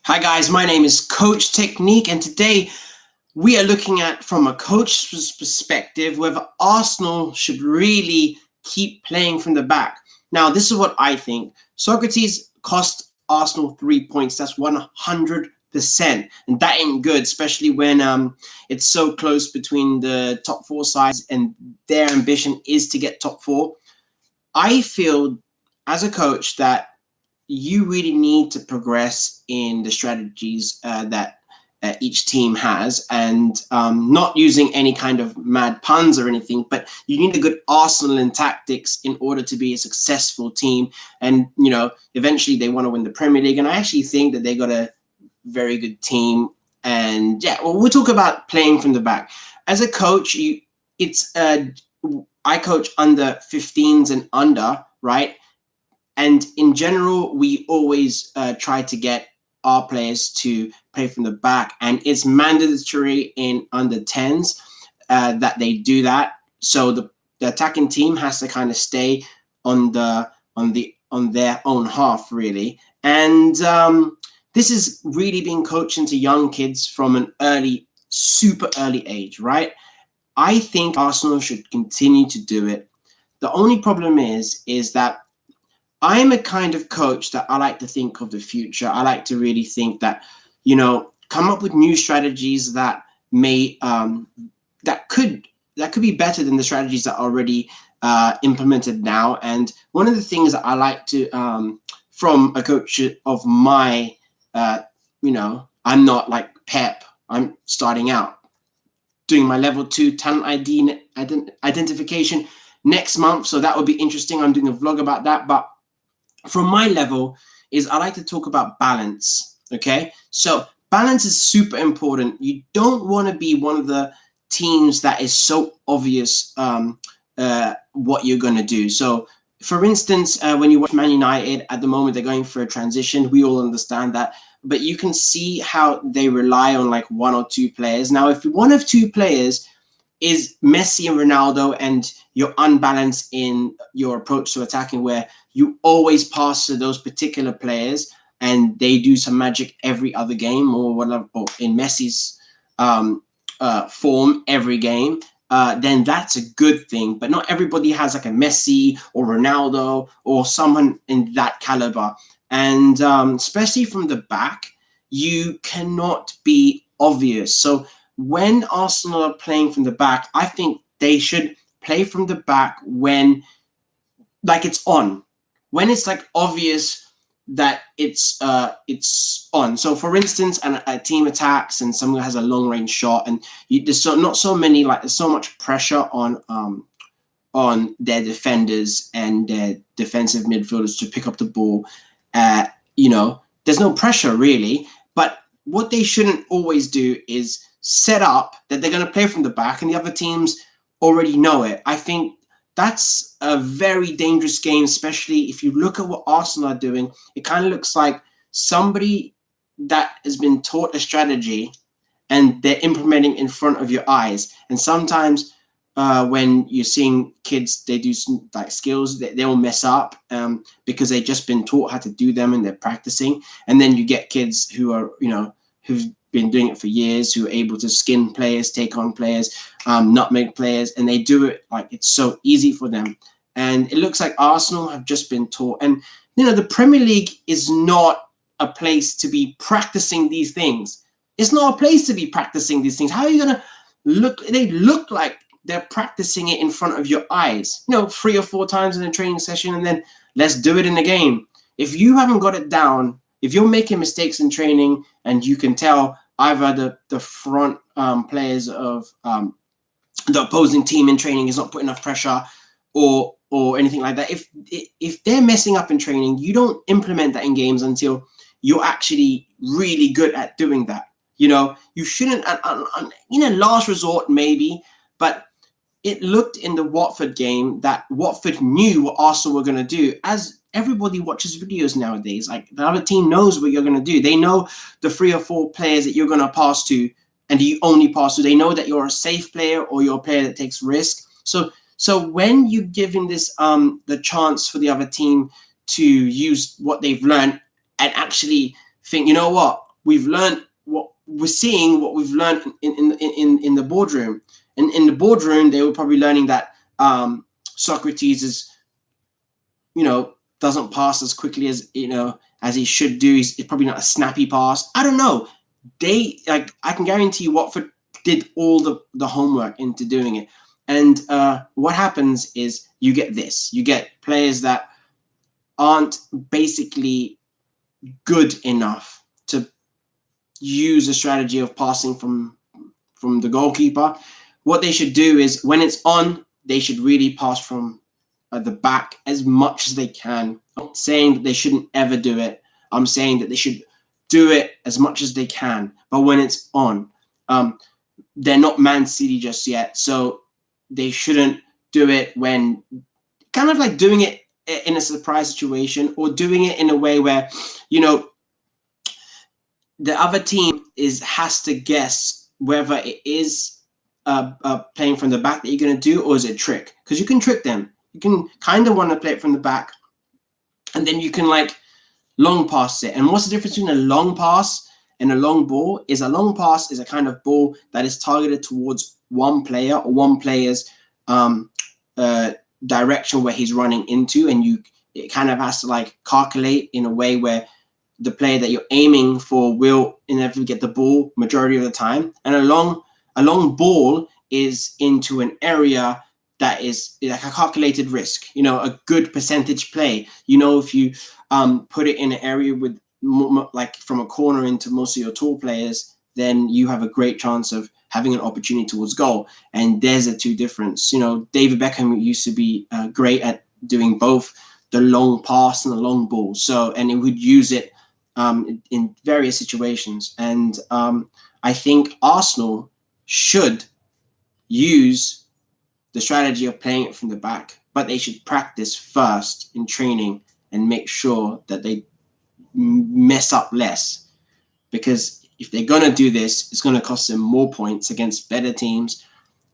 Hi guys, my name is Coach Technique, and today we are looking at, from a coach's perspective, whether Arsenal should really keep playing from the back. Now, this is what I think. Sokratis cost Arsenal 3 points. That's 100%, and that ain't good, especially when it's so close between the top four sides, and their ambition is to get top four. I feel, as a coach, that you really need to progress in the strategies that each team has, and not using any kind of mad puns or anything, but you need a good arsenal in tactics in order to be a successful team. And, eventually they want to win the Premier League. And I actually think that they got a very good team. And yeah, well, we'll talk about playing from the back. As a coach, I coach under 15s and under, right? And in general, we always try to get our players to play from the back, and it's mandatory in under 10s that they do that. So the attacking team has to kind of stay on their own half, really. And this is really being coached into young kids from an super early age, right? I think Arsenal should continue to do it. The only problem is that I'm a kind of coach that I like to think of the future. I like to really think that, come up with new strategies that may that could be better than the strategies that are already implemented now. And one of the things that I like to from a coach of my, I'm not like Pep. I'm starting out doing my level 2 talent ID identification next month, so that would be interesting. I'm doing a vlog about that, but from my level is I like to talk about balance. Okay, so balance is super important. You don't want to be one of the teams that is so obvious what you're going to do. So for instance, when you watch Man United at the moment, they're going for a transition. We all understand that, but you can see how they rely on like one or two players. Now, if one of two players is Messi and Ronaldo, and you're unbalanced in your approach to attacking, where you always pass to those particular players and they do some magic every other game, or whatever, or in Messi's form every game, then that's a good thing. But not everybody has like a Messi or Ronaldo or someone in that caliber. And especially from the back, you cannot be obvious. So when Arsenal are playing from the back, I think they should play from the back when, like, it's on. When it's like obvious that it's on. So for instance, a team attacks and someone has a long range shot, and there's there's so much pressure on their defenders and their defensive midfielders to pick up the ball. There's no pressure really. But what they shouldn't always do is set up that they're going to play from the back and the other teams already know it. I think that's a very dangerous game, especially if you look at what Arsenal are doing. It kind of looks like somebody that has been taught a strategy and they're implementing in front of your eyes. And sometimes when you're seeing kids, they do some like skills, they'll mess up because they've just been taught how to do them and they're practicing. And then you get kids who are, who've been doing it for years, who are able to skin players, take on players, nutmeg players, and they do it like it's so easy for them. And it looks like Arsenal have just been taught. And, the Premier League is not a place to be practicing these things. It's not a place to be practicing these things. How are you going to look? They look like they're practicing it in front of your eyes, 3 or 4 times in a training session, and then let's do it in the game. If you haven't got it down, if you're making mistakes in training and you can tell either the front players of the opposing team in training is not putting enough pressure or anything like that, if they're messing up in training, you don't implement that in games until you're actually really good at doing that. You shouldn't, last resort maybe, but it looked in the Watford game that Watford knew what Arsenal were going to do. As everybody watches videos nowadays, like the other team knows what you're going to do. They know the 3 or 4 players that you're going to pass to, and you only pass to. They know that you're a safe player or you're a player that takes risk. So when you give in this the chance for the other team to use what they've learned and actually think, you know what, we've learned what we're seeing, what we've learned in the boardroom. And in the boardroom, they were probably learning that Sokratis is, doesn't pass as quickly as as he should do. He's probably not a snappy pass. I don't know. I can guarantee you Watford did all the homework into doing it. And what happens is you get this. You get players that aren't basically good enough to use a strategy of passing from the goalkeeper. What they should do is when it's on, they should really pass from the back as much as they can. I'm not saying that they shouldn't ever do it. I'm saying that they should do it as much as they can. But when it's on, they're not Man City just yet, so they shouldn't do it when kind of like doing it in a surprise situation, or doing it in a way where the other team has to guess whether it is playing from the back that you're going to do, or is it a trick? Because you can trick them. You can kind of want to play it from the back, and then you can like long pass it. And what's the difference between a long pass and a long ball? Is a long pass is a kind of ball that is targeted towards one player or one player's direction where he's running into, and it kind of has to like calculate in a way where the player that you're aiming for will inevitably get the ball majority of the time. And a long ball is into an area that is like a calculated risk, a good percentage play. If you put it in an area with like from a corner into most of your tall players, then you have a great chance of having an opportunity towards goal. And there's a two difference. David Beckham used to be great at doing both the long pass and the long ball. And it would use it in various situations. And I think Arsenal should use the strategy of playing it from the back, but they should practice first in training and make sure that they mess up less. Because if they're going to do this, it's going to cost them more points against better teams,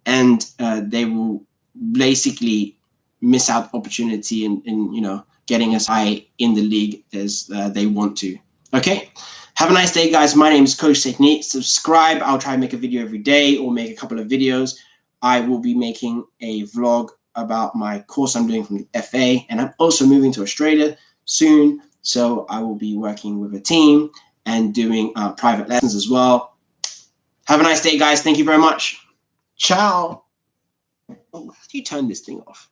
and they will basically miss out opportunity in getting as high in the league as they want to. Okay, have a nice day, guys. My name is Coach Technique. Subscribe. I'll try and make a video every day, or make a couple of videos. I will be making a vlog about my course I'm doing from the FA, and I'm also moving to Australia soon, so I will be working with a team and doing private lessons as well. Have a nice day, guys. Thank you very much. Ciao. Oh, how do you turn this thing off?